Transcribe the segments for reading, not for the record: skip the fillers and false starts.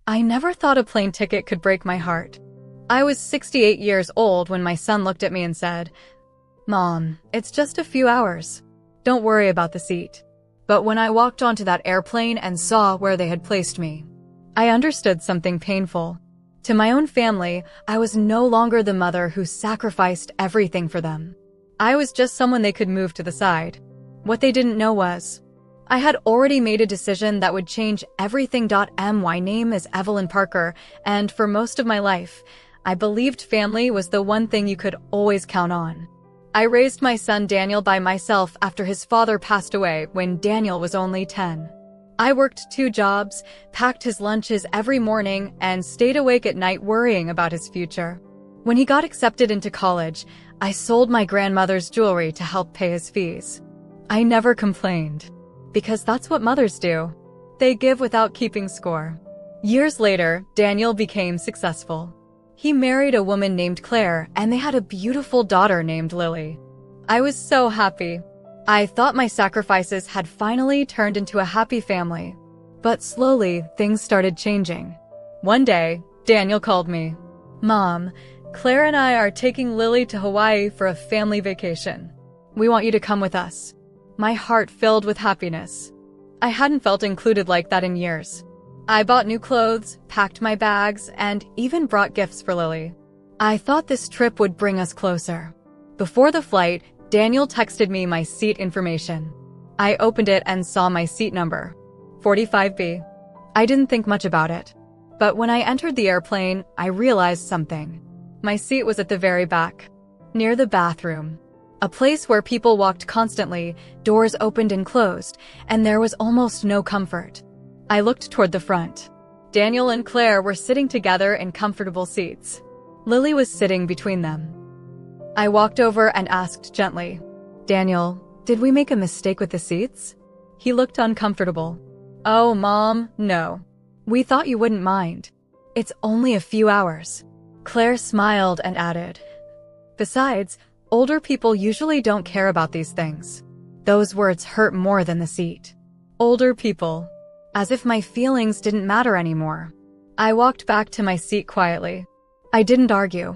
I never thought a plane ticket could break my heart. I was 68 years old when my son looked at me and said, "Mom, it's just a few hours. Don't worry about the seat." But when I walked onto that airplane and saw where they had placed me, I understood something painful. To my own family, I was no longer the mother who sacrificed everything for them. I was just someone they could move to the side. What they didn't know was, I had already made a decision that would change everything. My name is Evelyn Parker, and for most of my life, I believed family was the one thing you could always count on. I raised my son Daniel by myself after his father passed away when Daniel was only 10. I worked 2 jobs, packed his lunches every morning, and stayed awake at night worrying about his future. When he got accepted into college, I sold my grandmother's jewelry to help pay his fees. I never complained, because that's what mothers do. They give without keeping score. Years later, Daniel became successful. He married a woman named Claire, and they had a beautiful daughter named Lily. I was so happy. I thought my sacrifices had finally turned into a happy family. But slowly, things started changing. One day, Daniel called me. "Mom, Claire and I are taking Lily to Hawaii for a family vacation. We want you to come with us." My heart filled with happiness. I hadn't felt included like that in years. I bought new clothes, packed my bags, and even brought gifts for Lily. I thought this trip would bring us closer. Before the flight, Daniel texted me my seat information. I opened it and saw my seat number, 45B. I didn't think much about it. But when I entered the airplane, I realized something. My seat was at the very back, near the bathroom. A place where people walked constantly, doors opened and closed, and there was almost no comfort. I looked toward the front. Daniel and Claire were sitting together in comfortable seats. Lily was sitting between them. I walked over and asked gently, "Daniel, did we make a mistake with the seats?" He looked uncomfortable. "Oh, Mom, no. We thought you wouldn't mind. It's only a few hours." Claire smiled and added, "Besides, older people usually don't care about these things." Those words hurt more than the seat. Older people. As if my feelings didn't matter anymore. I walked back to my seat quietly. I didn't argue.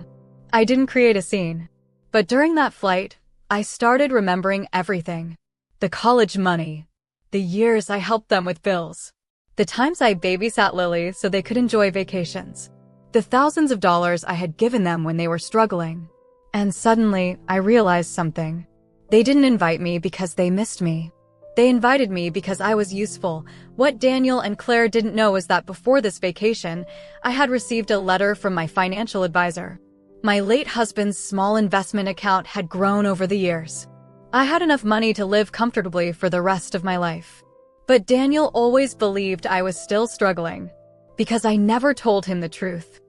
I didn't create a scene. But during that flight, I started remembering everything. The college money. The years I helped them with bills. The times I babysat Lily so they could enjoy vacations. The thousands of dollars I had given them when they were struggling. And suddenly, I realized something. They didn't invite me because they missed me. They invited me because I was useful. What Daniel and Claire didn't know was that before this vacation, I had received a letter from my financial advisor. My late husband's small investment account had grown over the years. I had enough money to live comfortably for the rest of my life. But Daniel always believed I was still struggling, because I never told him the truth.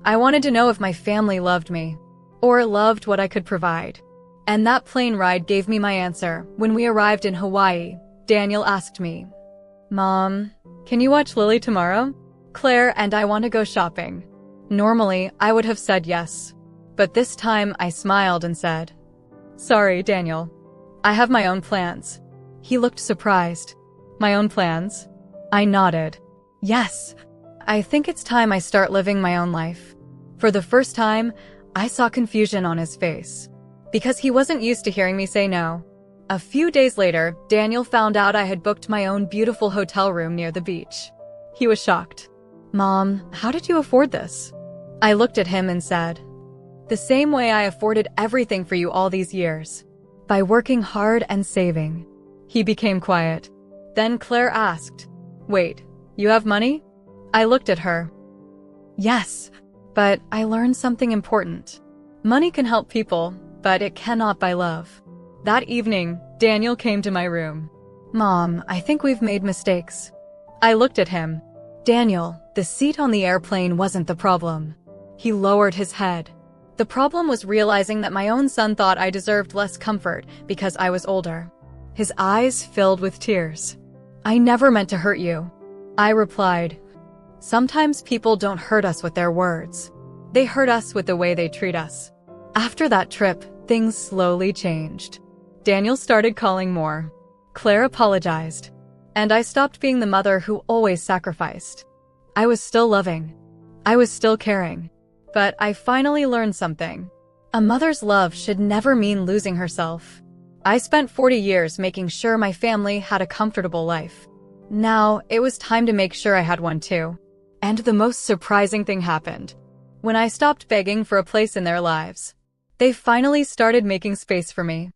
I wanted to know if my family loved me, or loved what I could provide. And that plane ride gave me my answer. When we arrived in Hawaii, Daniel asked me, "Mom, can you watch Lily tomorrow? Claire and I want to go shopping." Normally, I would have said yes. But this time, I smiled and said, "Sorry, Daniel. I have my own plans." He looked surprised. "My own plans?" I nodded. "Yes. I think it's time I start living my own life." For the first time, I saw confusion on his face. Because he wasn't used to hearing me say no. A few days later, Daniel found out I had booked my own beautiful hotel room near the beach. He was shocked. "Mom, how did you afford this?" I looked at him and said, "The same way I afforded everything for you all these years. By working hard and saving." He became quiet. Then Claire asked, "Wait, you have money?" I looked at her. "Yes, but I learned something important. Money can help people, but it cannot buy love." That evening, Daniel came to my room. "Mom, I think we've made mistakes." I looked at him. "Daniel, the seat on the airplane wasn't the problem." He lowered his head. "The problem was realizing that my own son thought I deserved less comfort because I was older." His eyes filled with tears. "I never meant to hurt you." I replied, "Sometimes people don't hurt us with their words. They hurt us with the way they treat us." After that trip, things slowly changed. Daniel started calling more. Claire apologized. And I stopped being the mother who always sacrificed. I was still loving. I was still caring. But I finally learned something. A mother's love should never mean losing herself. I spent 40 years making sure my family had a comfortable life. Now, it was time to make sure I had one too. And the most surprising thing happened. When I stopped begging for a place in their lives, they finally started making space for me.